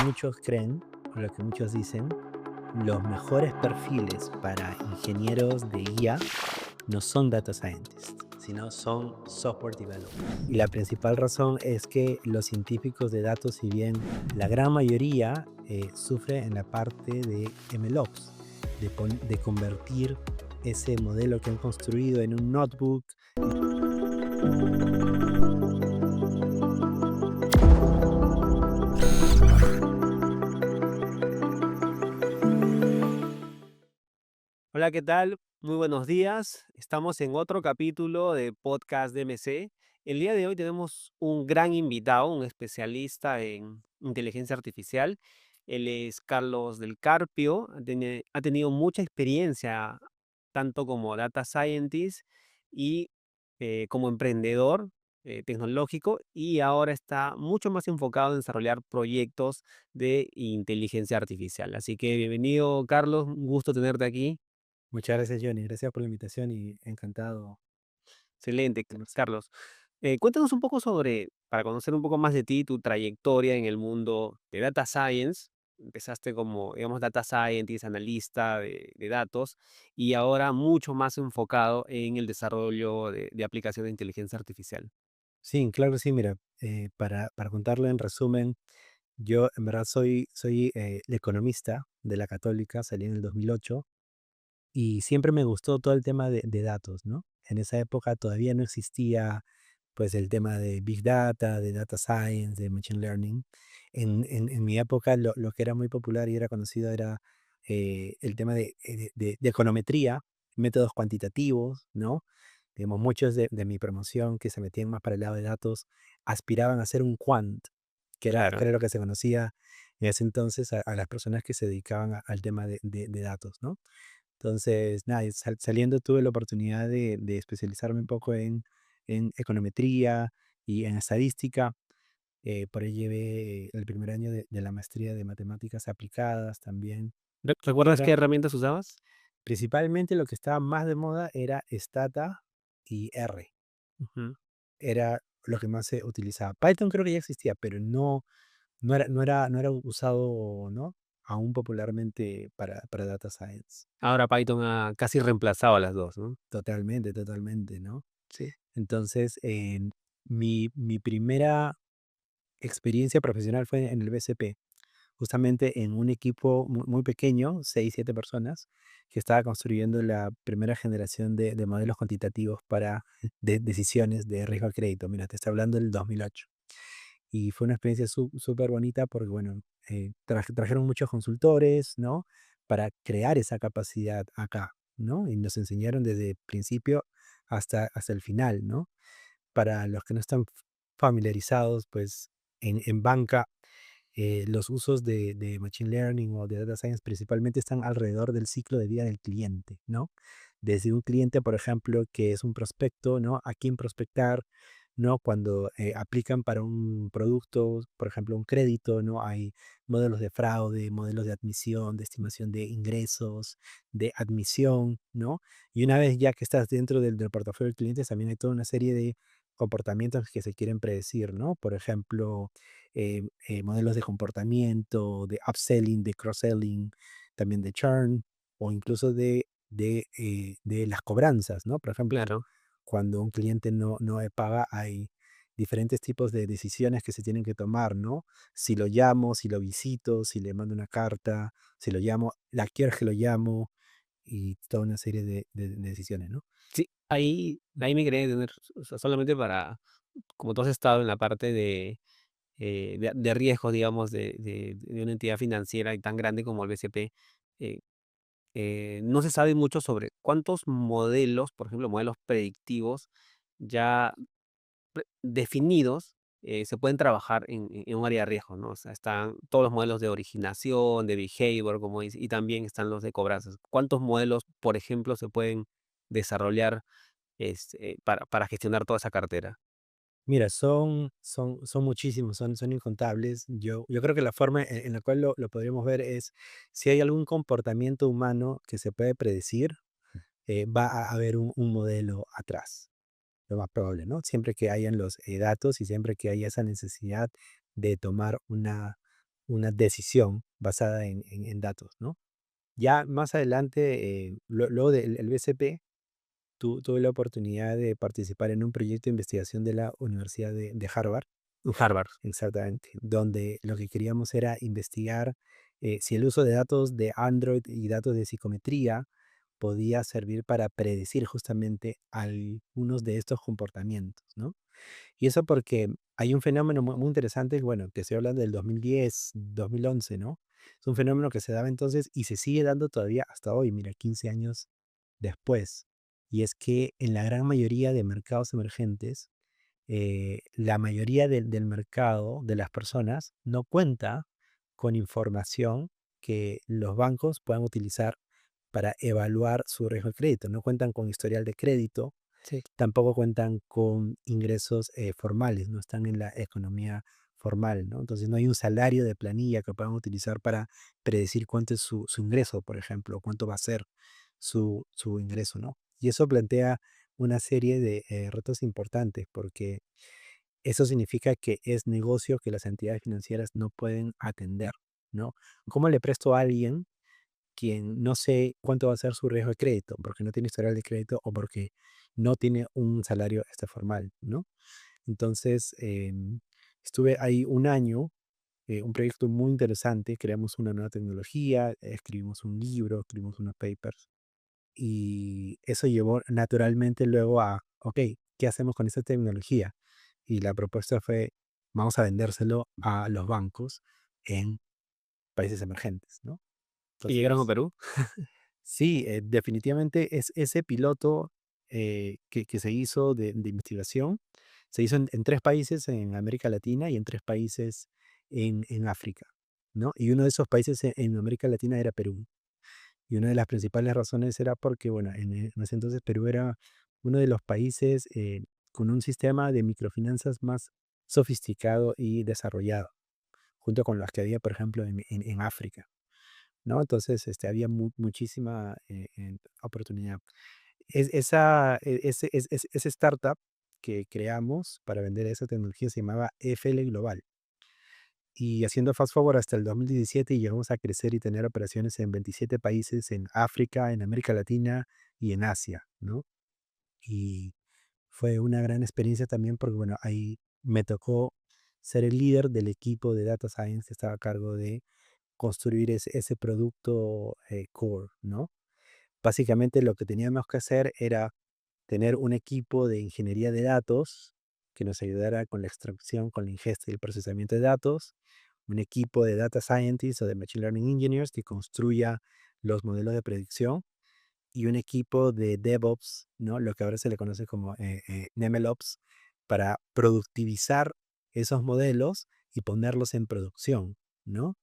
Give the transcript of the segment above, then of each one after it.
muchos creen, o lo que muchos dicen, los mejores perfiles para ingenieros de IA no son data scientists, sino son software developers. Y la principal razón es que los científicos de datos, si bien la gran mayoría sufre en la parte de MLOps, de convertir ese modelo que han construido en un notebook. Hola, ¿qué tal? Muy buenos días. Estamos en otro capítulo de Podcast DMC. El día de hoy tenemos un gran invitado, un especialista en inteligencia artificial. Él es Carlos del Carpio. Ha tenido mucha experiencia, tanto como data scientist y como emprendedor tecnológico, y ahora está mucho más enfocado en desarrollar proyectos de inteligencia artificial. Así que bienvenido, Carlos. Un gusto tenerte aquí. Muchas gracias, Johnny. Gracias por la invitación y encantado Excelente, de conversar. Carlos. Cuéntanos un poco para conocer un poco más de ti, tu trayectoria en el mundo de data science. Empezaste como, digamos, data scientist, analista de datos, y ahora mucho más enfocado en el desarrollo de aplicaciones de inteligencia artificial. Sí, claro que sí. Mira, para contarlo en resumen, yo en verdad soy el economista de la Católica, salí en el 2008 y siempre me gustó todo el tema de datos, ¿no? En esa época todavía no existía pues el tema de Big Data, de Data Science, de Machine Learning. En mi época lo que era muy popular y era conocido era el tema de econometría, métodos cuantitativos, ¿no? Digamos, muchos de mi promoción que se metían más para el lado de datos aspiraban a ser un quant, que Claro. era lo que se conocía en ese entonces a las personas que se dedicaban al tema de datos, ¿no? Entonces, nada, y saliendo tuve la oportunidad de especializarme un poco en econometría y en estadística. Por ahí llevé el primer año de la maestría de matemáticas aplicadas también. ¿Recuerdas Era qué herramientas usabas? principalmente lo que estaba más de moda era Stata y R. Ujú. Era lo que más se utilizaba. Python creo que ya existía, pero no era usado, ¿no? Aún popularmente para data science. Ahora Python ha casi reemplazado a las dos, ¿no? Totalmente, totalmente, ¿no? Sí. Entonces, mi primera experiencia profesional fue en el BCP, justamente en un equipo muy pequeño, 6 7 personas, que estaba construyendo la primera generación de modelos cuantitativos para decisiones de riesgo al crédito. Mira, te estoy hablando del 2008. Y fue una experiencia súper bonita porque, bueno, trajeron muchos consultores, ¿no? Para crear esa capacidad acá, ¿no? Y nos enseñaron desde el principio hasta el final, ¿no? Para los que no están familiarizados, pues en banca, los usos de Machine Learning o de Data Science principalmente están alrededor del ciclo de vida del cliente, ¿no? Desde un cliente, por ejemplo, que es un prospecto, ¿no? A quién prospectar, ¿no? Cuando aplican para un producto, por ejemplo, un crédito, ¿no? Hay modelos de fraude, modelos de admisión, de estimación de ingresos, de admisión, ¿no? Y una vez ya que estás dentro del portafolio del cliente, también hay toda una serie de comportamientos que se quieren predecir, ¿no? Por ejemplo, modelos de comportamiento, de upselling, de cross-selling, también de churn o incluso de las cobranzas, ¿no? Por ejemplo, Claro. cuando un cliente no paga, hay diferentes tipos de decisiones que se tienen que tomar, ¿no? Si lo llamo, si lo visito, si le mando una carta, si lo llamo, la quiero que lo llamo y toda una serie de decisiones, ¿no? Sí, ahí me quería detener, o sea, solamente para, como tú has estado en la parte de riesgos, digamos, de una entidad financiera y tan grande como el BCP. eh, no se sabe mucho sobre cuántos modelos, por ejemplo, modelos predictivos ya definidos, se pueden trabajar en un área de riesgo, ¿no? O sea, están todos los modelos de originación, de behavior, como dice, y también están los de cobranzas. ¿Cuántos modelos, por ejemplo, se pueden desarrollar para gestionar toda esa cartera? Mira, son muchísimos, son incontables. Yo creo que la forma en la cual lo podríamos ver es si hay algún comportamiento humano que se puede predecir, va a haber un modelo atrás, lo más probable, ¿no? Siempre que hayan los datos y siempre que haya esa necesidad de tomar una decisión basada en datos, ¿no? Ya más adelante, luego del BCP, tuve la oportunidad de participar en un proyecto de investigación de la Universidad de Harvard, Harvard. exactamente, donde lo que queríamos era investigar si el uso de datos de Android y datos de psicometría podía servir para predecir justamente algunos de estos comportamientos, ¿no? Y eso porque hay un fenómeno muy interesante, bueno, que estoy hablando del 2010, 2011, ¿no? Es un fenómeno que se daba entonces y se sigue dando todavía hasta hoy, mira, 15 años después. Y es que en la gran mayoría de mercados emergentes, la mayoría del mercado, de las personas, no cuenta con información que los bancos puedan utilizar para evaluar su riesgo de crédito. No cuentan con historial de crédito, Sí. tampoco cuentan con ingresos formales, no están en la economía formal, ¿no? Entonces no hay un salario de planilla que puedan utilizar para predecir cuánto es su ingreso, por ejemplo, cuánto va a ser su ingreso, ¿no? Y eso plantea una serie de retos importantes porque eso significa que es negocio que las entidades financieras no pueden atender, ¿no? ¿Cómo le presto a alguien quien no sé cuánto va a ser su riesgo de crédito, porque no tiene historial de crédito o porque no tiene un salario formal, ¿no? Entonces, estuve ahí un año, un proyecto muy interesante, creamos una nueva tecnología, escribimos un libro, escribimos unos papers y eso llevó naturalmente luego a, ok, ¿qué hacemos con esa tecnología? Y la propuesta fue, vamos a vendérselo a los bancos en países emergentes, ¿no? ¿Y llegaron a Entonces, Perú? sí, definitivamente es ese piloto que se hizo de investigación, se hizo en 3 países en América Latina y en 3 países en África, ¿no? Y uno de esos países en América Latina era Perú. Y una de las principales razones era porque, bueno, en ese entonces Perú era uno de los países con un sistema de microfinanzas más sofisticado y desarrollado, junto con los que había, por ejemplo, en África, ¿no? Entonces, había muchísima oportunidad. Ese startup que creamos para vender esa tecnología se llamaba FL Global. Y haciendo fast forward hasta el 2017 llegamos a crecer y tener operaciones en 27 países en África, en América Latina y en Asia, ¿no? Y fue una gran experiencia también porque, bueno, ahí me tocó ser el líder del equipo de Data Science que estaba a cargo de construir ese producto core, ¿no? Básicamente lo que teníamos que hacer era tener un equipo de ingeniería de datos que nos ayudara con la extracción, con la ingesta y el procesamiento de datos, un equipo de data scientists o de machine learning engineers que construya los modelos de predicción y un equipo de DevOps, ¿no? Lo que ahora se le conoce como MLOps, para productivizar esos modelos y ponerlos en producción, ¿no?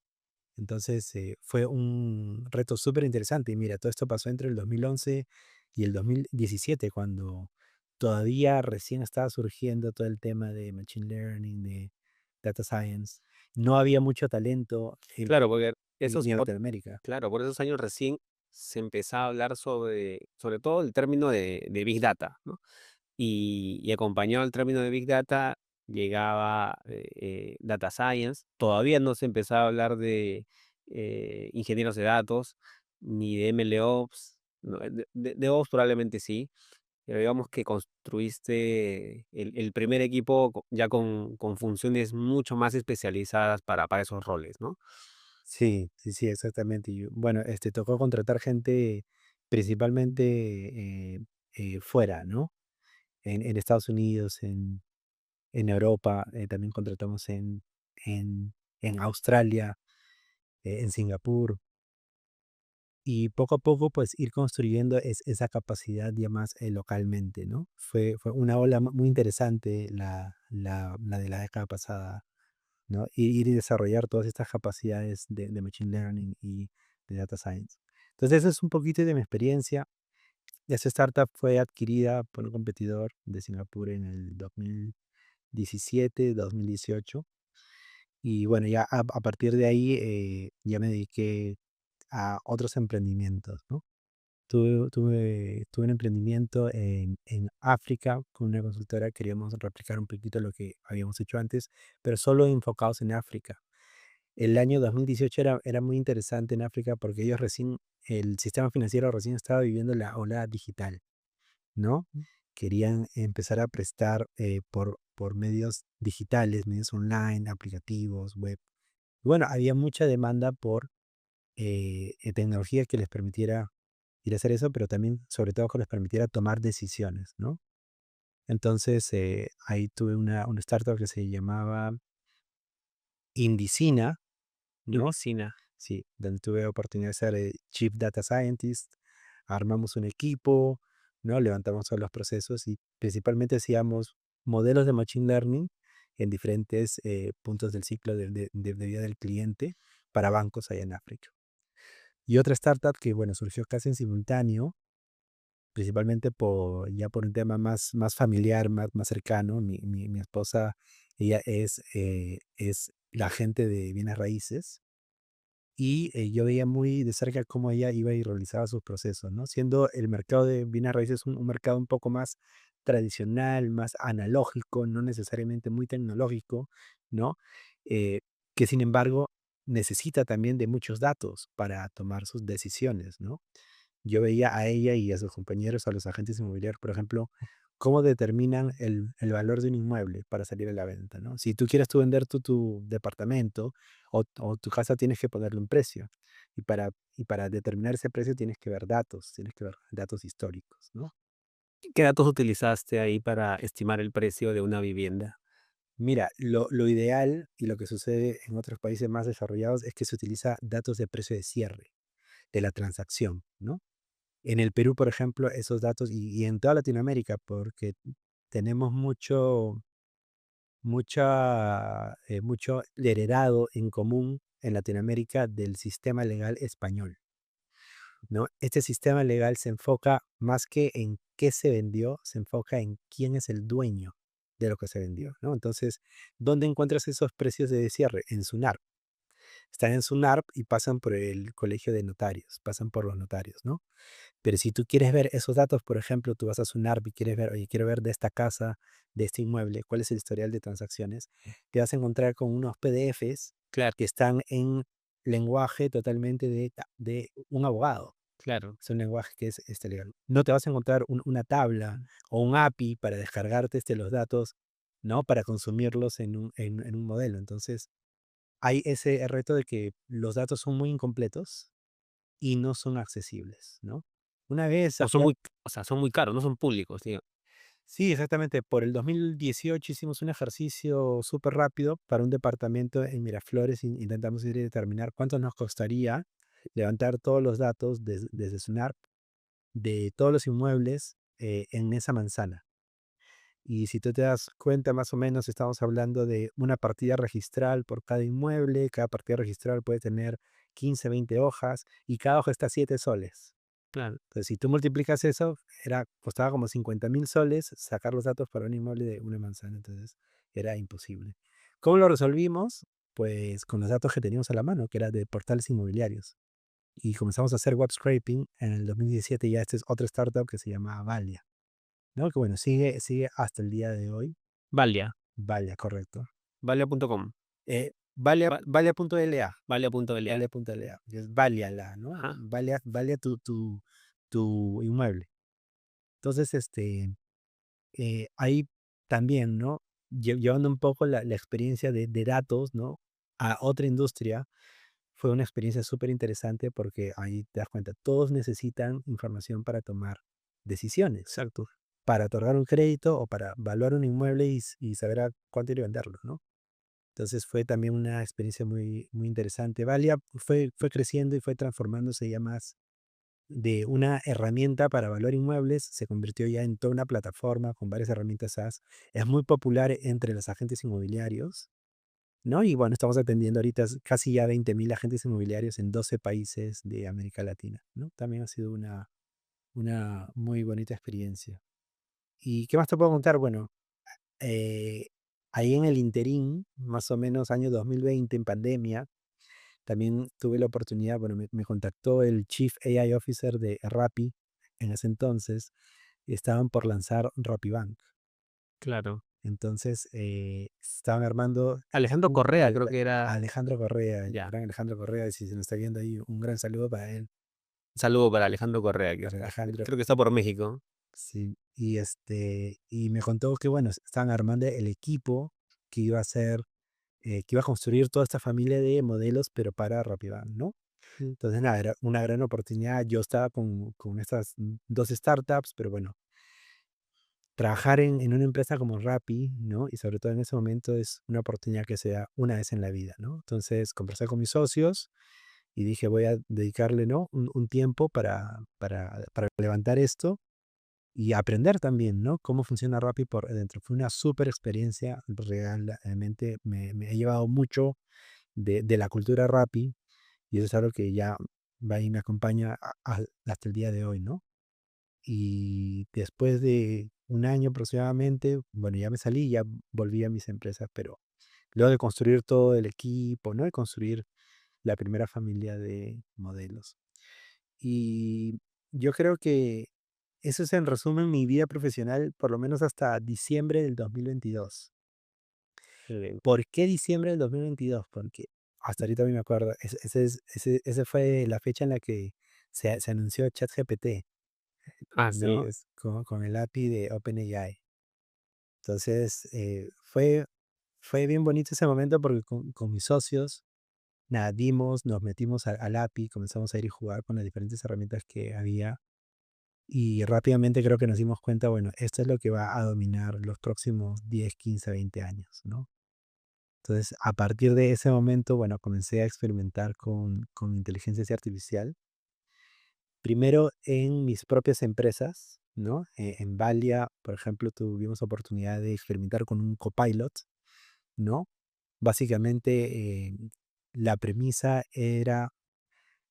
Entonces, fue un reto súper interesante. Y mira, todo esto pasó entre el 2011 y el 2017, cuando todavía recién estaba surgiendo todo el tema de machine learning, de data science. No había mucho talento Claro, porque ni en Latinoamérica. claro, por esos años recién se empezaba a hablar sobre todo el término de Big Data, ¿no? Y acompañado al término de Big Data llegaba Data Science. Todavía no se empezaba a hablar de ingenieros de datos ni de MLOps. No, DevOps probablemente sí, pero digamos que construiste el primer equipo ya con funciones mucho más especializadas para esos roles, ¿no? Sí, sí, sí, exactamente. Y bueno, tocó contratar gente principalmente fuera, ¿no? En Estados Unidos, en Europa, también contratamos en Australia, en Singapur. Y poco a poco, pues, ir construyendo esa capacidad ya más, localmente, ¿no? Fue una ola muy interesante la de la década pasada, ¿no? Ir y desarrollar todas estas capacidades de machine learning y de data science. Entonces, eso es un poquito de mi experiencia. Esa startup fue adquirida por un competidor de Singapur en el 2017, 2018. Y bueno, ya a partir de ahí, ya me dediqué a otros emprendimientos, ¿no? Tuve un emprendimiento en África con una consultora. Queríamos replicar un poquito lo que habíamos hecho antes, pero solo enfocados en África. El año 2018 era muy interesante en África porque ellos recién el sistema financiero recién estaba viviendo la ola digital, ¿no? Querían empezar a prestar, por medios digitales, medios online, aplicativos, web. Y bueno, había mucha demanda por, tecnología que les permitiera ir a hacer eso, pero también, sobre todo, que les permitiera tomar decisiones, ¿no? Entonces, ahí tuve una startup que se llamaba Indicina, ¿no? Indicina. Sí, donde tuve oportunidad de ser, Chief Data Scientist. Armamos un equipo, ¿no? Levantamos todos los procesos y principalmente hacíamos modelos de Machine Learning en diferentes, puntos del ciclo de vida del cliente para bancos allá en África. Y otra startup que, bueno, surgió casi en simultáneo, principalmente por un tema más familiar, más cercano. Mi esposa, ella es la agente de bienes raíces y, yo veía muy de cerca cómo ella iba y realizaba sus procesos, ¿no? Siendo el mercado de bienes raíces un mercado un poco más tradicional, más analógico, no necesariamente muy tecnológico, ¿no? Eh, que sin embargo necesita también de muchos datos para tomar sus decisiones, ¿no? Yo veía a ella y a sus compañeros, a los agentes inmobiliarios, por ejemplo, cómo determinan el valor de un inmueble para salir a la venta, ¿no? Si tú quieres vender tu departamento o tu casa, tienes que ponerle un precio. Y para determinar ese precio tienes que ver datos históricos, ¿no? ¿Qué datos utilizaste ahí para estimar el precio de una vivienda? Mira, lo ideal y lo que sucede en otros países más desarrollados es que se utiliza datos de precio de cierre de la transacción, ¿no? En el Perú, por ejemplo, esos datos y en toda Latinoamérica, porque tenemos mucho heredado en común en Latinoamérica del sistema legal español, ¿no? Este sistema legal se enfoca más que en qué se vendió, se enfoca en quién es el dueño de lo que se vendió, ¿no? Entonces, ¿dónde encuentras esos precios de cierre? En SUNARP. Están en SUNARP y pasan por el colegio de notarios, pasan por los notarios, ¿no? Pero si tú quieres ver esos datos, por ejemplo, tú vas a Sunarp y quieres ver, oye, quiero ver de esta casa, de este inmueble, cuál es el historial de transacciones, te vas a encontrar con unos PDFs Claro, que están en lenguaje totalmente de un abogado. claro. Es un lenguaje que es legal. No te vas a encontrar una tabla o un API para descargarte los datos, ¿no? Para consumirlos en un modelo. Entonces, hay ese reto de que los datos son muy incompletos y no son accesibles, ¿no? Una vez O son acá muy, o sea, son muy caros, no son públicos, digo. sí, exactamente. Por el 2018 hicimos un ejercicio súper rápido para un departamento en Miraflores. Intentamos ir y determinar cuánto nos costaría levantar todos los datos desde SUNARP de todos los inmuebles, en esa manzana. Y si tú te das cuenta, más o menos estamos hablando de una partida registral por cada inmueble. Cada partida registral puede tener 15, 20 hojas y cada hoja está a 7 soles. Claro. Entonces, si tú multiplicas eso, costaba como 50.000 soles sacar los datos para un inmueble de una manzana. Entonces, era imposible. ¿Cómo lo resolvimos? Pues con los datos que teníamos a la mano, que era de portales inmobiliarios. Y comenzamos a hacer web scraping en el 2017. Ya este es otra startup que se llama Valia, ¿no? Que bueno, sigue hasta el día de hoy. Valia, Valia, correcto. valia.com, Valia, va Valia.la. valia.la. Valia.la. Que es Valia, ¿no? Ajá, Valia tu inmueble. Entonces, ahí también, ¿no? Llevando un poco la experiencia de datos, ¿no? A otra industria, fue una experiencia súper interesante porque ahí te das cuenta, todos necesitan información para tomar decisiones, exacto. para otorgar un crédito o para evaluar un inmueble y saber a cuánto ir a venderlo, ¿no? Entonces fue también una experiencia muy, muy interesante. Valia fue creciendo y fue transformándose ya más de una herramienta para evaluar inmuebles, se convirtió ya en toda una plataforma con varias herramientas SaaS. Es muy popular entre los agentes inmobiliarios, ¿no? Y bueno, estamos atendiendo ahorita casi ya 20.000 agentes inmobiliarios en 12 países de América Latina, ¿no? También ha sido una muy bonita experiencia. ¿Y qué más te puedo contar? Bueno, eh, ahí en el interín, más o menos año 2020, en pandemia, también tuve la oportunidad, bueno, me contactó el Chief AI Officer de Rappi en ese entonces, y estaban por lanzar RappiBank. Claro. Entonces, estaban armando Alejandro un Correa, creo proyecto. que era. Alejandro Correa, el Ya. gran Alejandro Correa, si se nos está viendo ahí, un gran saludo para él, Un saludo para Alejandro Correa, que para Alejandro. creo que está por México. Sí, y me contó que, bueno, estaban armando el equipo que iba a hacer, que iba a construir toda esta familia de modelos, pero para Rapidam, ¿no? Mm. Entonces, nada, era una gran oportunidad. Yo estaba con estas 2 startups, pero bueno, trabajar en una empresa como Rappi, ¿no? Y sobre todo en ese momento es una oportunidad que se da una vez en la vida, ¿no? Entonces, conversé con mis socios y dije: "Voy a dedicarle, ¿no? Un tiempo para levantar esto y aprender también, ¿no? Cómo funciona Rappi por dentro". Fue una súper experiencia, realmente me he llevado mucho de la cultura Rappi, y eso es algo que ya va y me acompaña hasta el día de hoy, ¿no? Y después de un año aproximadamente, bueno, ya me salí, ya volví a mis empresas, pero luego de construir todo el equipo, ¿no? De construir la primera familia de modelos. Y yo creo que eso es en resumen mi vida profesional, por lo menos hasta diciembre del 2022. Excelente. ¿Por qué diciembre del 2022? Porque hasta ahorita me acuerdo, ese fue la fecha en la que se anunció ChatGPT, Así ¿no? es. Con el API de OpenAI. Entonces, fue bien bonito ese momento porque con mis socios, nada, nos metimos al API, comenzamos a ir y jugar con las diferentes herramientas que había. Y rápidamente creo que nos dimos cuenta, bueno, esto es lo que va a dominar los próximos 10, 15, 20 años, ¿no? Entonces, a partir de ese momento, bueno, comencé a experimentar con inteligencia artificial. Primero en mis propias empresas, ¿no? En Valia, por ejemplo, tuvimos oportunidad de experimentar con un copilot, ¿no? Básicamente, la premisa era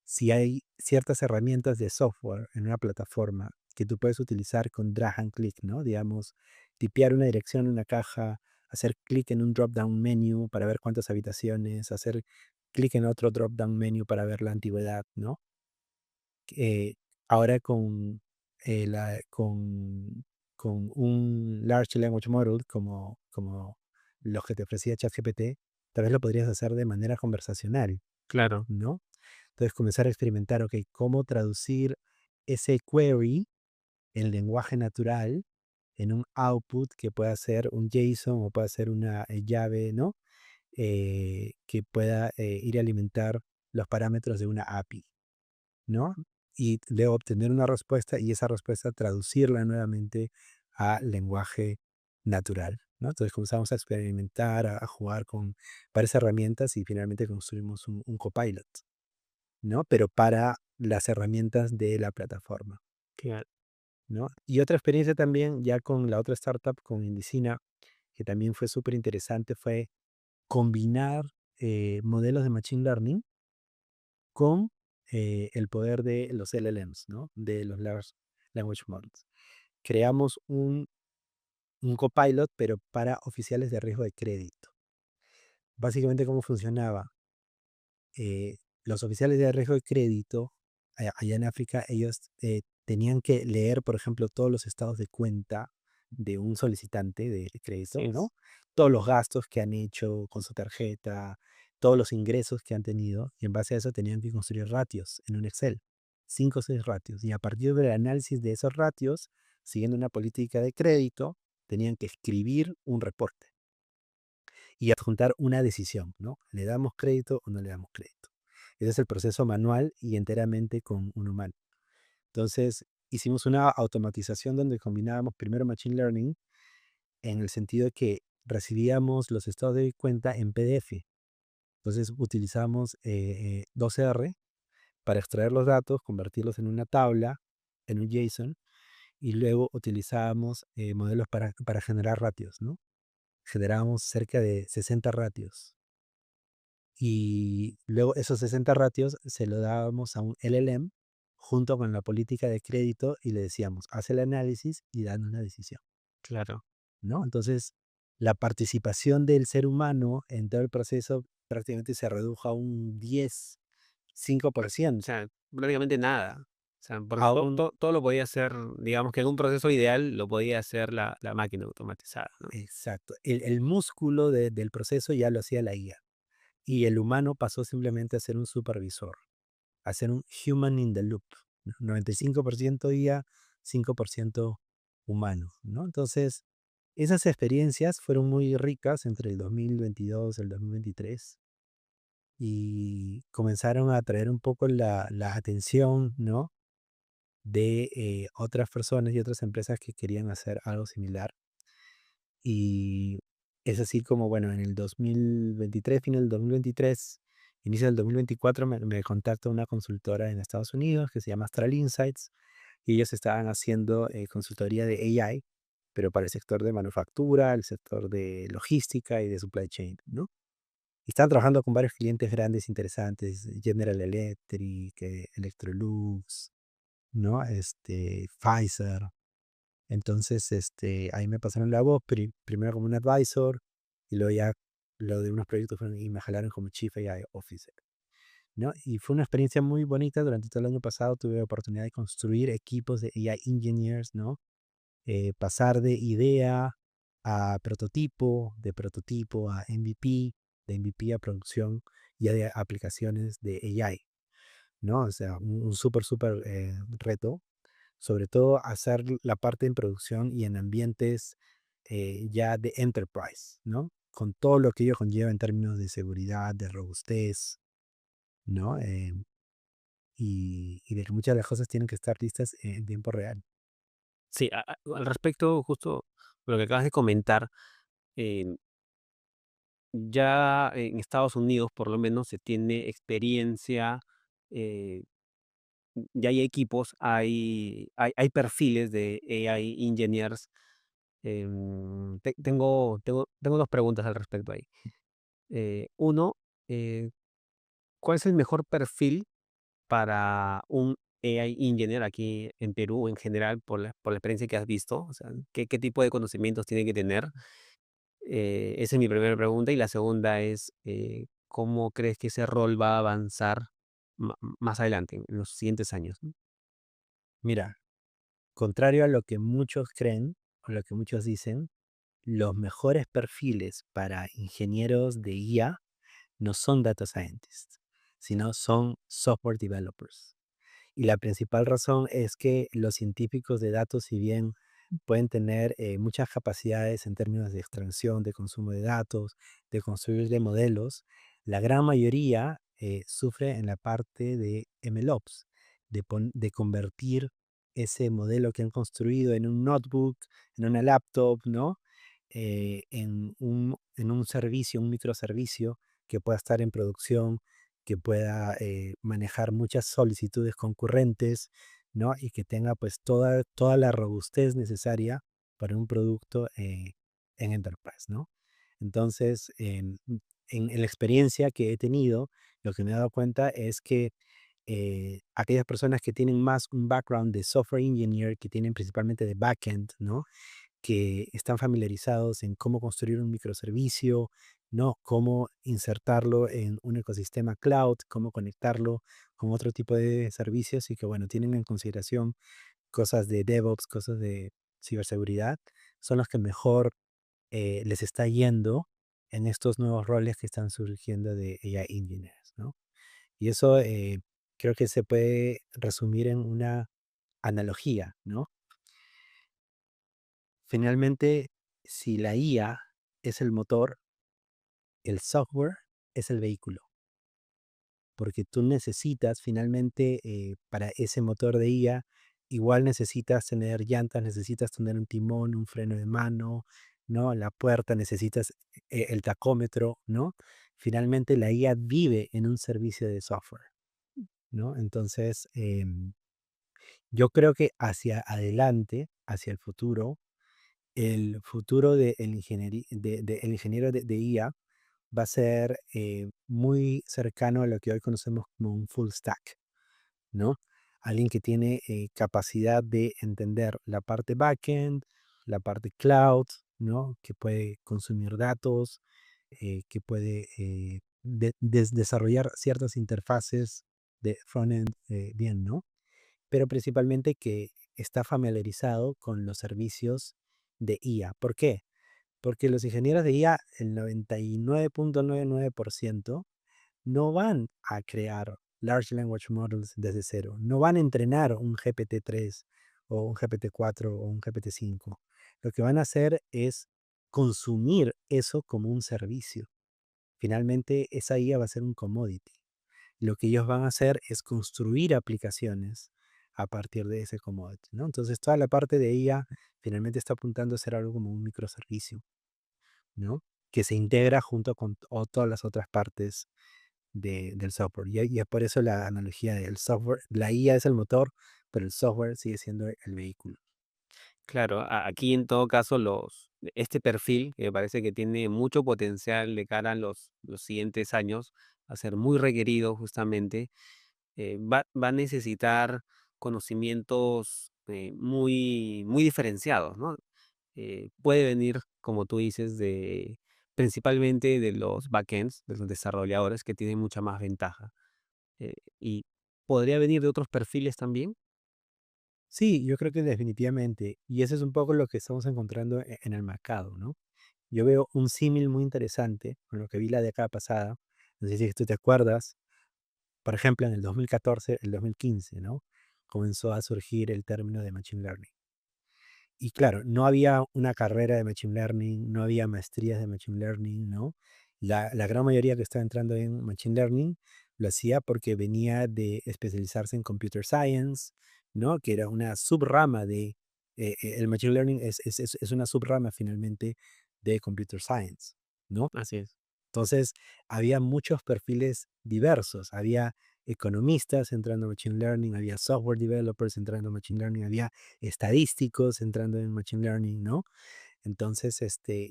si hay ciertas herramientas de software en una plataforma que tú puedes utilizar con drag and click, ¿no? Digamos, tipear una dirección en una caja, hacer clic en un drop-down menu para ver cuántas habitaciones, hacer clic en otro drop-down menu para ver la antigüedad, ¿no? Eh, ahora con un Large Language Model como los que te ofrecía ChatGPT, tal vez lo podrías hacer de manera conversacional, Claro. ¿no? Entonces comenzar a experimentar, ok, cómo traducir ese query en lenguaje natural en un output que pueda ser un JSON o pueda ser una llave, ¿no? Que pueda ir a alimentar los parámetros de una API, ¿no? Y luego obtener una respuesta y esa respuesta traducirla nuevamente a lenguaje natural, ¿no? Entonces comenzamos a experimentar, a jugar con varias herramientas y finalmente construimos un copilot, ¿no? Pero para las herramientas de la plataforma, Claro. ¿no? Y otra experiencia también, ya con la otra startup, con Indicina, que también fue súper interesante, fue combinar modelos de Machine Learning con el poder de los LLMs, ¿no? De los Large Language Models. Creamos un copilot, pero para oficiales de riesgo de crédito. Básicamente, ¿cómo funcionaba? Los oficiales de riesgo de crédito, allá en África, ellos tenían que leer, por ejemplo, todos los estados de cuenta de un solicitante de Así crédito, es. ¿no? Todos los gastos que han hecho con su tarjeta, todos los ingresos que han tenido, y en base a eso tenían que construir ratios en un Excel, 5 o 6 ratios. Y a partir del análisis de esos ratios, siguiendo una política de crédito, tenían que escribir un reporte y adjuntar una decisión, ¿no? ¿Le damos crédito o no le damos crédito? Ese es el proceso manual y enteramente con un humano. Entonces, hicimos una automatización donde combinábamos primero Machine Learning en el sentido de que recibíamos los estados de cuenta en PDF. Entonces, utilizamos 2R para extraer los datos, convertirlos en una tabla, en un JSON, y luego utilizábamos modelos para generar ratios, ¿no? Generábamos cerca de 60 ratios. Y luego esos 60 ratios se lo dábamos a un LLM junto con la política de crédito y le decíamos, haz el análisis y dan una decisión, Claro. ¿no? Entonces, la participación del ser humano en todo el proceso prácticamente se redujo a un 10, cinco por O ciento, sea, prácticamente nada. O sea, porque Aún todo lo podía hacer, digamos que en un proceso ideal lo podía hacer la máquina automatizada, ¿no? exacto, el músculo del proceso ya lo hacía la IA, y el humano pasó simplemente a ser un supervisor, a ser un human in the loop, ¿no? 95% IA, 5% humano, ¿no? Entonces, esas experiencias fueron muy ricas entre el 2022 y el 2023 y comenzaron a atraer un poco la atención, ¿no? De otras personas y otras empresas que querían hacer algo similar. Y es así como, bueno, en el 2023, fin del 2023, inicio del 2024, me contacta una consultora en Estados Unidos que se llama Astral Insights y ellos estaban haciendo consultoría de AI, pero para el sector de manufactura, el sector de logística y de supply chain, ¿no? Y estaban trabajando con varios clientes grandes interesantes, General Electric, Electrolux, ¿no? Pfizer. Entonces, ahí me pasaron la voz, primero como un advisor, y luego ya lo de unos proyectos fueron y me jalaron como Chief AI Officer, ¿no? Y fue una experiencia muy bonita. Durante todo el año pasado tuve la oportunidad de construir equipos de AI engineers, ¿no? Pasar de idea a prototipo, de prototipo a MVP, de MVP a producción ya de aplicaciones de AI, ¿no? O sea, un súper, súper reto, sobre todo hacer la parte en producción y en ambientes ya de enterprise, ¿no? Con todo lo que ello conlleva en términos de seguridad, de robustez, ¿no? Y de que muchas de las cosas tienen que estar listas en tiempo real. Sí, al respecto, justo lo que acabas de comentar, eh, ya en Estados Unidos, por lo menos, se tiene experiencia, eh, ya hay equipos, hay perfiles de AI engineers. Tengo 2 preguntas al respecto ahí. Uno, eh, ¿cuál es el mejor perfil para un AI engineer aquí en Perú en general por la experiencia que has visto? O sea, ¿qué tipo de conocimientos tiene que tener? Esa es mi primera pregunta. Y la segunda es, ¿cómo crees que ese rol va a avanzar más adelante, en los siguientes años, no? Mira, contrario a lo que muchos creen o lo que muchos dicen, los mejores perfiles para ingenieros de IA no son data scientists, sino son software developers. Y la principal razón es que los científicos de datos, si bien pueden tener muchas capacidades en términos de extracción, de consumo de datos, de construir de modelos, la gran mayoría sufre en la parte de MLOps, de convertir ese modelo que han construido en un notebook, en una laptop, ¿no? En un servicio, un microservicio que pueda estar en producción, que pueda manejar muchas solicitudes concurrentes, ¿no? Y que tenga pues toda la robustez necesaria para un producto en enterprise, ¿no? Entonces, en la experiencia que he tenido, lo que me he dado cuenta es que aquellas personas que tienen más un background de software engineer, que tienen principalmente de backend, ¿no? Que están familiarizados en cómo construir un microservicio, ¿no? Cómo insertarlo en un ecosistema cloud, cómo conectarlo con otro tipo de servicios y que, bueno, tienen en consideración cosas de DevOps, cosas de ciberseguridad, son los que mejor les está yendo en estos nuevos roles que están surgiendo de AI engineers, ¿no? Y eso creo que se puede resumir en una analogía, ¿no? Finalmente, si la IA es el motor, el software es el vehículo, porque tú necesitas finalmente para ese motor de IA, igual necesitas tener llantas, necesitas tener un timón, un freno de mano, ¿no? La puerta, necesitas el tacómetro, ¿no? Finalmente la IA vive en un servicio de software, ¿no? Entonces, yo creo que hacia adelante, hacia el futuro el ingeniero de IA va a ser muy cercano a lo que hoy conocemos como un full stack, ¿no? Alguien que tiene capacidad de entender la parte backend, la parte cloud, ¿no? Que puede consumir datos, que puede desarrollar ciertas interfaces de frontend bien, ¿no? pero principalmente que está familiarizado con los servicios de IA. ¿Por qué? Porque los ingenieros de IA, el 99.99% no van a crear Large Language Models desde cero, no van a entrenar un GPT-3 o un GPT-4 o un GPT-5. Lo que van a hacer es consumir eso como un servicio. Finalmente, esa IA va a ser un commodity. Lo que ellos van a hacer es construir aplicaciones a partir de ese commodity, ¿no? Entonces, toda la parte de IA finalmente está apuntando a ser algo como un microservicio, ¿no? Que se integra junto con todas las otras partes del software. Y es por eso la analogía del software, la IA es el motor, pero el software sigue siendo el vehículo. Claro, aquí en todo caso este perfil, que me parece que tiene mucho potencial de cara a los siguientes años, a ser muy requerido justamente, va a necesitar conocimientos muy diferenciados, ¿no? Puede venir, como tú dices, principalmente de los backends, de los desarrolladores que tienen mucha más ventaja. Y podría venir de otros perfiles también. Sí, yo creo que definitivamente. Y eso es un poco lo que estamos encontrando en el mercado, ¿no? Yo veo un símil muy interesante con lo que vi la década pasada. No sé si tú te acuerdas, por ejemplo, en el 2014, el 2015, ¿no? Comenzó a surgir el término de Machine Learning. Y claro, no había una carrera de Machine Learning, no había maestrías de Machine Learning, ¿no? La gran mayoría que estaba entrando en Machine Learning lo hacía porque venía de especializarse en Computer Science, ¿no? Que era una subrama el Machine Learning es una subrama finalmente de Computer Science, ¿no? Así es. Entonces, había muchos perfiles diversos. Había economistas entrando en Machine Learning, había software developers entrando en Machine Learning, había estadísticos entrando en Machine Learning, ¿no? Entonces,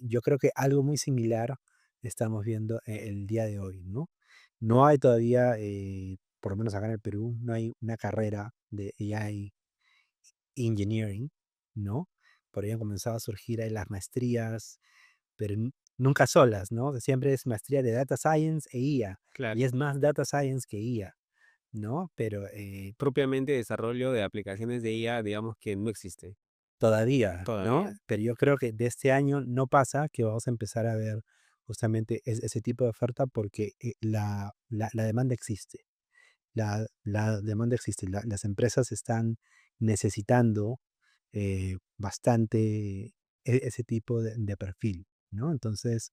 yo creo que algo muy similar estamos viendo el día de hoy, ¿no? No hay todavía, por lo menos acá en el Perú, no hay una carrera de AI Engineering, ¿no? Por ahí han comenzado a surgir ahí las maestrías, pero nunca solas, ¿no? Siempre es maestría de Data Science e IA, Claro. y es más Data Science que IA, ¿no? Pero Propiamente desarrollo de aplicaciones de IA, digamos que no existe todavía, ¿no? todavía. Pero yo creo que de este año no pasa que vamos a empezar a ver justamente ese tipo de oferta porque la demanda existe. La demanda existe. Las empresas están necesitando bastante ese tipo de perfil, ¿no? Entonces,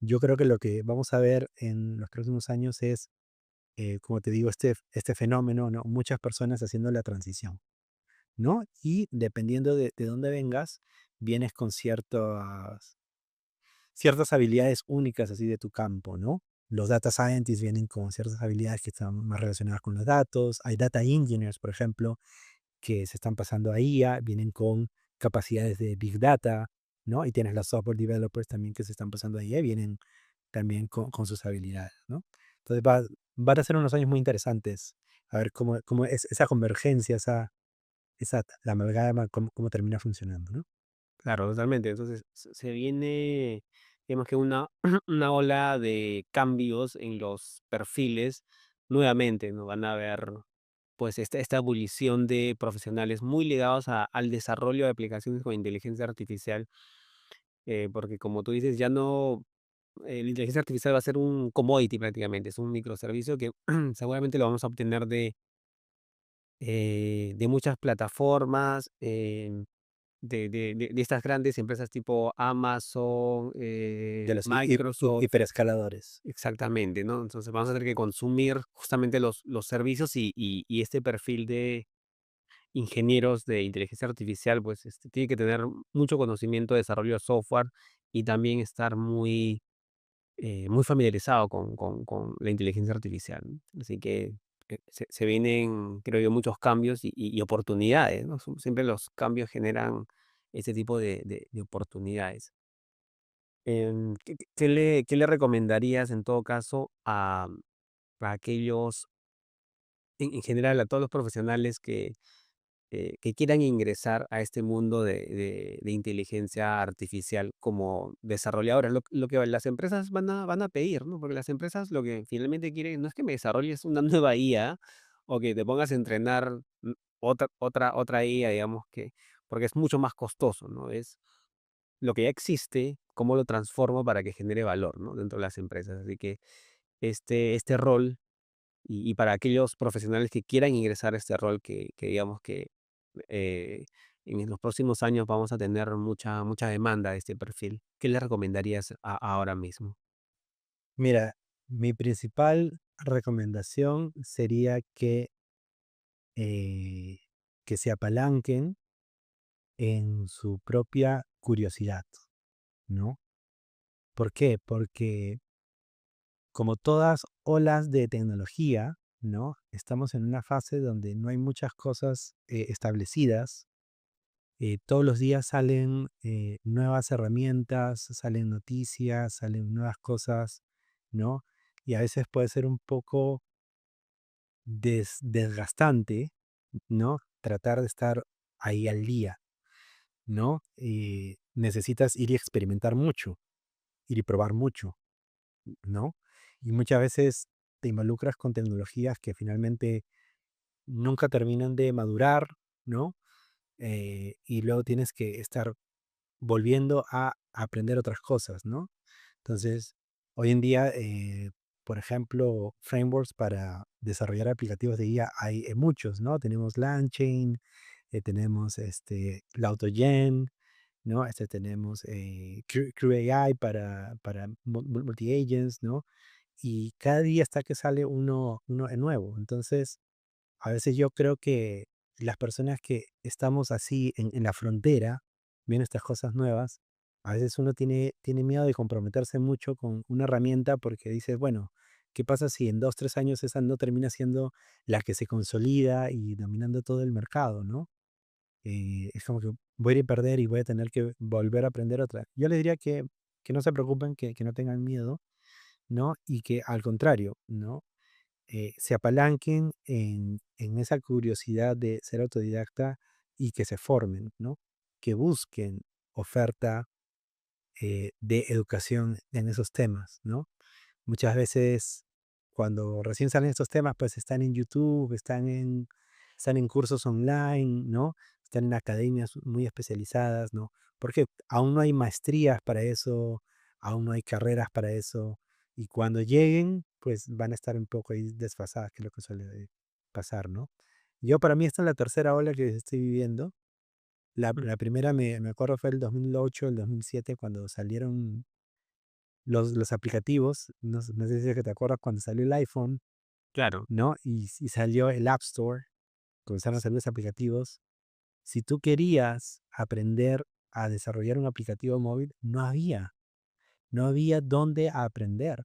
yo creo que lo que vamos a ver en los próximos años es, como te digo, este fenómeno, ¿no? Muchas personas haciendo la transición, ¿no? Y dependiendo de dónde vengas, vienes con ciertas habilidades únicas así de tu campo, ¿no? Los data scientists vienen con ciertas habilidades que están más relacionadas con los datos. Hay data engineers, por ejemplo, que se están pasando a IA, vienen con capacidades de big data, ¿no? Y tienes los software developers también que se están pasando a IA, vienen también con sus habilidades, ¿no? Entonces van a ser unos años muy interesantes, a ver cómo es esa convergencia, la amalgama, cómo termina funcionando, ¿no? Claro, totalmente. Entonces, se viene, digamos que una ola de cambios en los perfiles nuevamente, ¿no? Van a haber, pues, esta ebullición de profesionales muy ligados al desarrollo de aplicaciones con inteligencia artificial, porque como tú dices, ya no, la inteligencia artificial va a ser un commodity prácticamente, es un microservicio que seguramente lo vamos a obtener de muchas plataformas, de estas grandes empresas tipo Amazon, De los Microsoft, hiperescaladores. exactamente, ¿no? Entonces vamos a tener que consumir justamente los servicios y este perfil de ingenieros de inteligencia artificial, pues tiene que tener mucho conocimiento de desarrollo de software y también estar muy familiarizado con la inteligencia artificial, ¿no? Así que se vienen, creo yo, muchos cambios y oportunidades, ¿no? Siempre los cambios generan ese tipo de oportunidades. ¿Qué le recomendarías en todo caso a aquellos, en general, a todos los profesionales que quieran ingresar a este mundo de inteligencia artificial como desarrolladores? Lo que las empresas van a pedir, ¿no? Porque las empresas lo que finalmente quieren no es que me desarrolles una nueva IA o que te pongas a entrenar. otra IA, digamos que porque es mucho más costoso, ¿no? Es lo que ya existe, cómo lo transformo para que genere valor, ¿no? Dentro de las empresas. Así que este rol y para aquellos profesionales que quieran ingresar a este rol que digamos que, eh, en los próximos años vamos a tener mucha demanda de este perfil, ¿qué le recomendarías ahora mismo? Mira, mi principal recomendación sería eh, que se apalanquen en su propia curiosidad, ¿no? ¿Por qué? Porque como todas olas de tecnología, ¿no? Estamos en una fase donde no hay muchas cosas establecidas. Todos los días salen nuevas herramientas, salen noticias, salen nuevas cosas, ¿no? Y a veces puede ser un poco desgastante, ¿no? Tratar de estar ahí al día, ¿no? Necesitas ir y experimentar mucho, ir y probar mucho, ¿no? Y muchas veces te involucras con tecnologías que finalmente nunca terminan de madurar, ¿no? Y luego tienes que estar volviendo a aprender otras cosas, ¿no? Entonces, hoy en día, por ejemplo, frameworks para desarrollar aplicativos de IA hay muchos, ¿no? Tenemos LangChain, tenemos la AutoGen, ¿no? Tenemos Crew AI para multi-agents, ¿no? Y cada día está que sale uno nuevo. Entonces, a veces yo creo que las personas que estamos así en la frontera, viendo estas cosas nuevas, a veces uno tiene miedo de comprometerse mucho con una herramienta porque dices, bueno, ¿qué pasa si en 2, 3 años esa no termina siendo la que se consolida y dominando todo el mercado, ¿no? Es como que voy a ir a perder y voy a tener que volver a aprender otra. Yo les diría que no se preocupen, que no tengan miedo, ¿no? Y que al contrario, ¿no? Se apalanquen en esa curiosidad de ser autodidacta y que se formen, ¿no? Que busquen oferta de educación en esos temas, ¿no? Muchas veces cuando recién salen estos temas, pues están en YouTube, están en cursos online, ¿no? Están en academias muy especializadas, ¿no? Porque aún no hay maestrías para eso, aún no hay carreras para eso. Y cuando lleguen, pues van a estar un poco ahí desfasadas, que es lo que suele pasar, ¿no? Yo para mí esta es la tercera ola que estoy viviendo. Mm, La primera me acuerdo fue el 2008, el 2007, cuando salieron los aplicativos, no sé si es que te acuerdas cuando salió el iPhone, claro, ¿no? Y salió el App Store, comenzaron a salir los aplicativos. Si tú querías aprender a desarrollar un aplicativo móvil, no había dónde aprender.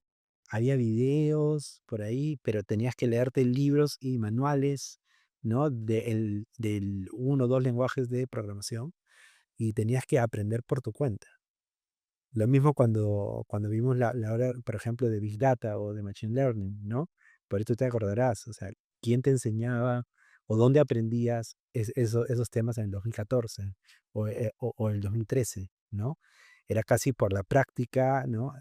Había videos por ahí, pero tenías que leerte libros y manuales, ¿no? Del uno o dos lenguajes de programación y tenías que aprender por tu cuenta. Lo mismo cuando vimos la hora, por ejemplo, de Big Data o de Machine Learning, ¿no? Por eso te acordarás, o sea, ¿quién te enseñaba o dónde aprendías esos temas en el 2014 o el 2013, ¿no? Era casi por la práctica, ¿no?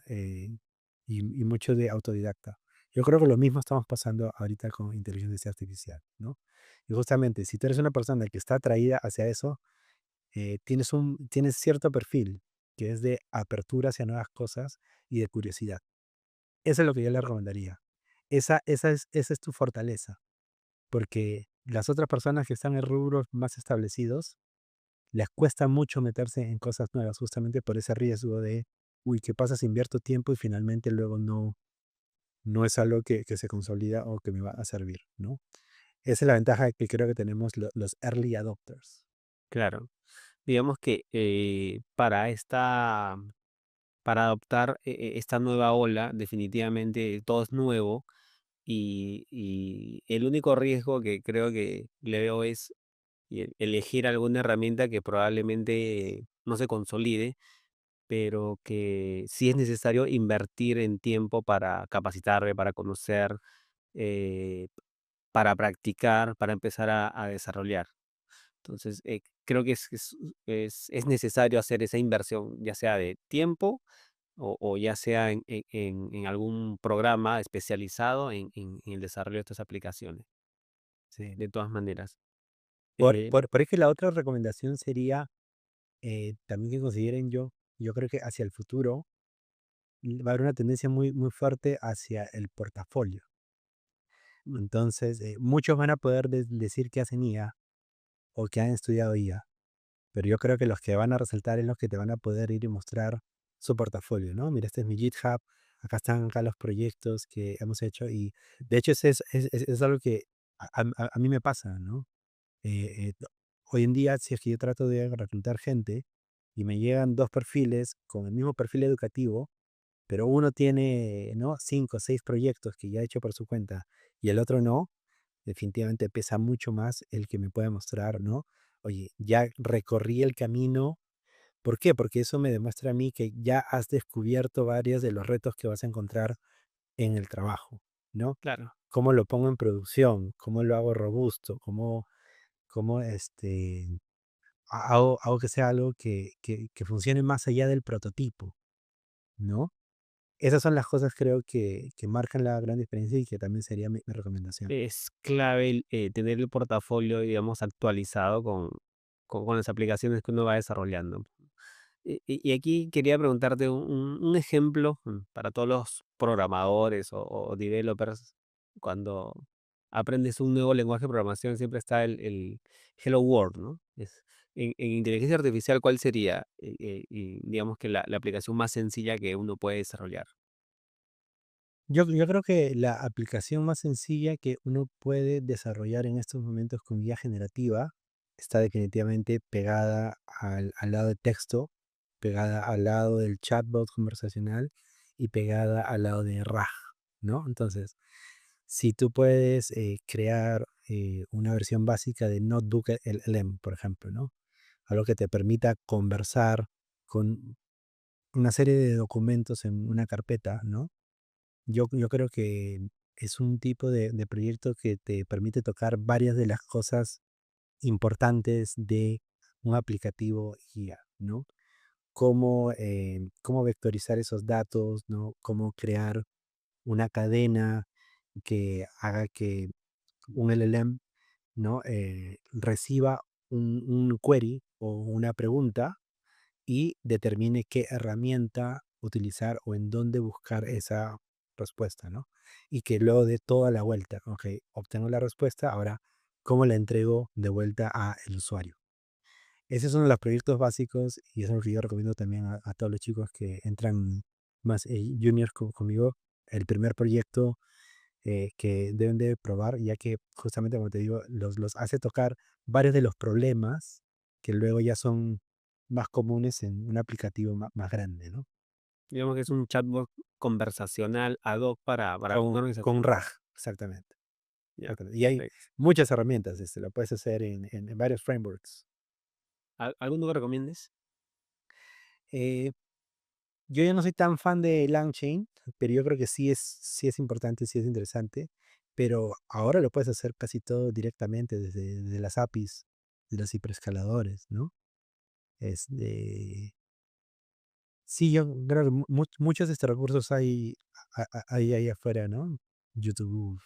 Y mucho de autodidacta. Yo creo que lo mismo estamos pasando ahorita con inteligencia artificial, ¿no? Y justamente, si tú eres una persona que está atraída hacia eso, tienes cierto perfil que es de apertura hacia nuevas cosas y de curiosidad. Eso es lo que yo le recomendaría. Esa es tu fortaleza, porque las otras personas que están en rubros más establecidos, les cuesta mucho meterse en cosas nuevas, justamente por ese riesgo de, uy, ¿qué pasa si invierto tiempo y finalmente luego no es algo que se consolida o que me va a servir, ¿no? Esa es la ventaja que creo que tenemos los early adopters. claro. Digamos que, para adoptar esta nueva ola, definitivamente todo es nuevo y el único riesgo que creo que le veo es elegir alguna herramienta que probablemente no se consolide, pero que sí es necesario invertir en tiempo para capacitarme, para conocer, eh, para practicar, para empezar a desarrollar. Entonces, creo que es necesario hacer esa inversión, ya sea de tiempo o ya sea en algún programa especializado en el desarrollo de estas aplicaciones, Sí. de todas maneras. Eh, Por ahí que la otra recomendación sería, también que consideren yo creo que hacia el futuro va a haber una tendencia muy fuerte hacia el portafolio. mm, Entonces, muchos van a poder decir que hacen IA o que han estudiado IA, pero yo creo que los que van a resaltar es los que te van a poder ir y mostrar su portafolio, ¿no? Mira, este es mi GitHub, acá están acá los proyectos que hemos hecho y de hecho es algo que a mí me pasa, ¿no? Hoy en día, si es que yo trato de reclutar gente y me llegan dos perfiles con el mismo perfil educativo, pero uno tiene, ¿no? 5 o 6 proyectos que ya ha hecho por su cuenta y el otro no, definitivamente pesa mucho más el que me pueda mostrar, ¿no? Oye, ya recorrí el camino. ¿Por qué? Porque eso me demuestra a mí que ya has descubierto varios de los retos que vas a encontrar en el trabajo, ¿no? claro. ¿Cómo lo pongo en producción? ¿Cómo lo hago robusto? ¿Cómo hago que sea algo que funcione más allá del prototipo, ¿no? Esas son las cosas creo que marcan la gran diferencia y que también sería mi recomendación. Es clave tener el portafolio, digamos, actualizado con las aplicaciones que uno va desarrollando. Y aquí quería preguntarte un ejemplo para todos los programadores o developers. Cuando aprendes un nuevo lenguaje de programación, siempre está el Hello World, ¿no? En inteligencia artificial, ¿cuál sería, y digamos que la aplicación más sencilla que uno puede desarrollar? Yo creo que la aplicación más sencilla que uno puede desarrollar en estos momentos con guía generativa está definitivamente pegada al lado de texto, pegada al lado del chatbot conversacional y pegada al lado de RAG, ¿no? Entonces, si tú puedes crear una versión básica de Notebook LM, por ejemplo, ¿no? Algo que te permita conversar con una serie de documentos en una carpeta, ¿no? Yo creo que es un tipo de proyecto que te permite tocar varias de las cosas importantes de un aplicativo IA, ¿no? Cómo vectorizar esos datos, ¿no? Cómo crear una cadena que haga que un LLM, ¿no? Reciba un query o una pregunta y determine qué herramienta utilizar o en dónde buscar esa respuesta, ¿no? Y que luego dé toda la vuelta. Ok, obtengo la respuesta, ahora, ¿cómo la entrego de vuelta al usuario? Ese es uno de los proyectos básicos y eso es lo que yo recomiendo también a todos los chicos que entran más juniors conmigo. El primer proyecto que deben de probar, ya que justamente, como te digo, los hace tocar varios de los problemas que luego ya son más comunes en un aplicativo más grande, ¿no? Digamos que es un chatbot conversacional ad hoc para una Con organización. RAG, exactamente. Ya, Exactamente. Y hay perfecto. muchas herramientas, lo puedes hacer en varios frameworks. ¿Alguno que recomiendes? Eh, yo ya no soy tan fan de LangChain, pero yo creo que sí es importante, sí es interesante, pero ahora lo puedes hacer casi todo directamente desde las APIs de los hiperescaladores, ¿no? Este, sí, yo creo que muchos de estos recursos hay hay ahí afuera, ¿no? YouTube.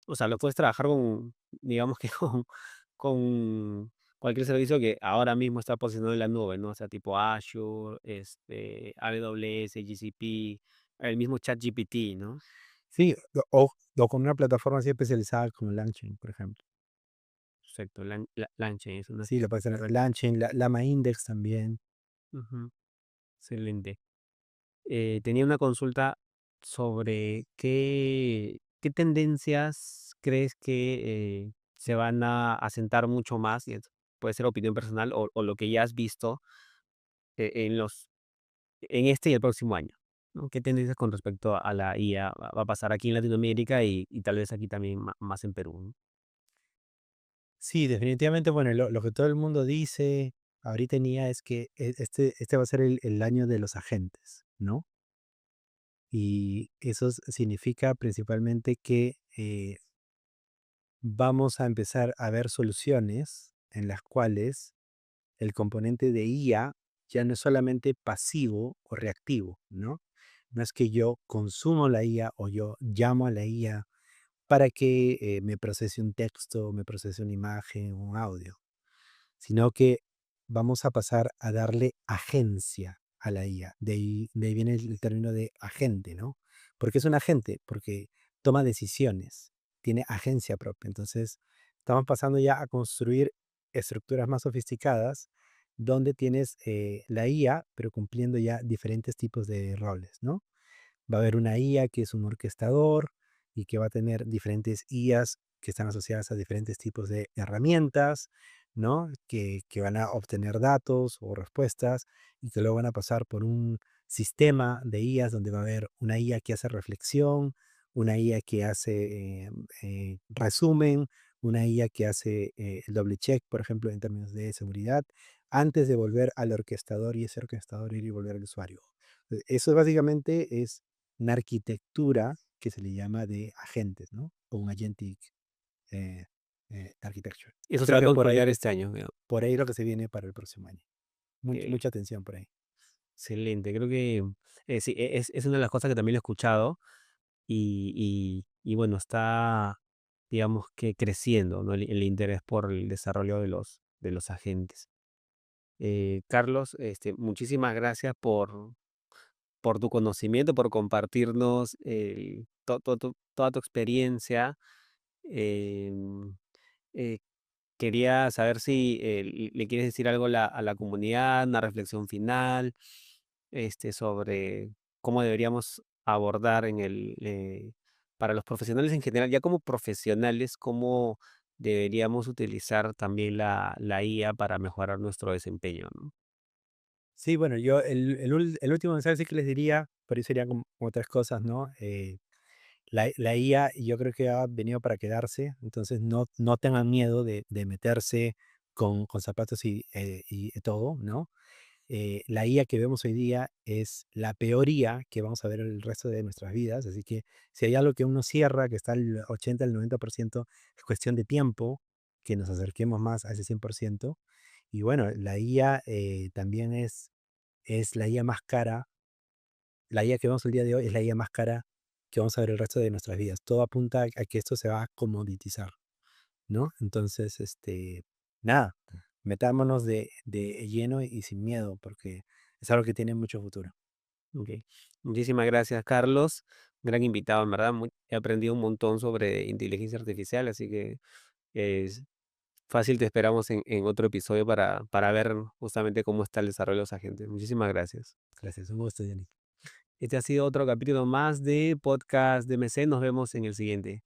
O sea, lo puedes trabajar con, digamos que con cualquier servicio que ahora mismo está posicionado en la nube, ¿no? O sea, tipo Azure, AWS, GCP, el mismo ChatGPT, ¿no? Sí, o con una plataforma así especializada como LangChain, por ejemplo. Perfecto, LangChain es una Sí, lo puedes tener correcto. LangChain, Llama Index también. Ujú, excelente. Tenía una consulta sobre qué tendencias crees que se van a asentar mucho más, y puede ser opinión personal o lo que ya has visto en este y el próximo año, ¿no? ¿Qué tendencias con respecto a la IA va a pasar aquí en Latinoamérica y tal vez aquí también más en Perú, ¿no? Sí, definitivamente, bueno, lo que todo el mundo dice ahorita en IA es que este va a ser el año de los agentes, ¿no? Y eso significa principalmente que vamos a empezar a ver soluciones en las cuales el componente de IA ya no es solamente pasivo o reactivo, ¿no? No es que yo consumo la IA o yo llamo a la IA para que me procese un texto, me procese una imagen, un audio, sino que vamos a pasar a darle agencia a la IA. De ahí viene el término de agente, ¿no? ¿Por qué es un agente? Porque toma decisiones, tiene agencia propia. Entonces, estamos pasando ya a construir estructuras más sofisticadas donde tienes la IA, pero cumpliendo ya diferentes tipos de roles, ¿no? Va a haber una IA que es un orquestador y que va a tener diferentes IAs que están asociadas a diferentes tipos de herramientas, ¿no? Que van a obtener datos o respuestas y que luego van a pasar por un sistema de IAs donde va a haber una IA que hace reflexión, una IA que hace resumen, una IA que hace el doble check, por ejemplo, en términos de seguridad, antes de volver al orquestador y ese orquestador ir y volver al usuario. Eso básicamente es una arquitectura que se le llama de agentes, ¿no? O un agentic eh, architecture. Eso se Creo va a que consolidar este año, veo. por ahí lo que se viene para el próximo año. Okey, Mucha atención por ahí. excelente. Creo que, sí, es una de las cosas que también lo he escuchado y bueno, está, digamos que creciendo, ¿no? El interés por el desarrollo de los agentes. Carlos, muchísimas gracias por tu conocimiento, por compartirnos toda tu experiencia. Em, eh, Quería saber si le quieres decir algo a la comunidad, una reflexión final, sobre cómo deberíamos abordar para los profesionales en general, ya como profesionales, cómo deberíamos utilizar también la IA para mejorar nuestro desempeño, ¿no? Sí, bueno, yo el último mensaje sí que les diría, pero ahí serían como otras cosas, ¿no? La IA yo creo que ha venido para quedarse, entonces no tengan miedo de meterse con zapatos y todo, ¿no? La IA que vemos hoy día es la peor IA que vamos a ver el resto de nuestras vidas, así que si hay algo que uno cierra, que está al 80, al 90%, es cuestión de tiempo que nos acerquemos más a ese 100%. Y bueno, la IA también es la IA más cara, la IA que vemos el día de hoy es la IA más cara que vamos a ver el resto de nuestras vidas. Todo apunta a que esto se va a comoditizar, ¿no? Entonces, nada, metámonos de lleno y sin miedo, porque es algo que tiene mucho futuro. Ok. Muchísimas gracias, Carlos. Gran invitado, en verdad. He aprendido un montón sobre inteligencia artificial, así que es fácil, te esperamos en otro episodio para ver justamente cómo está el desarrollo de los agentes. Muchísimas gracias. Gracias, un gusto, Yanni. Este ha sido otro capítulo más de Podcast DMC. Nos vemos en el siguiente.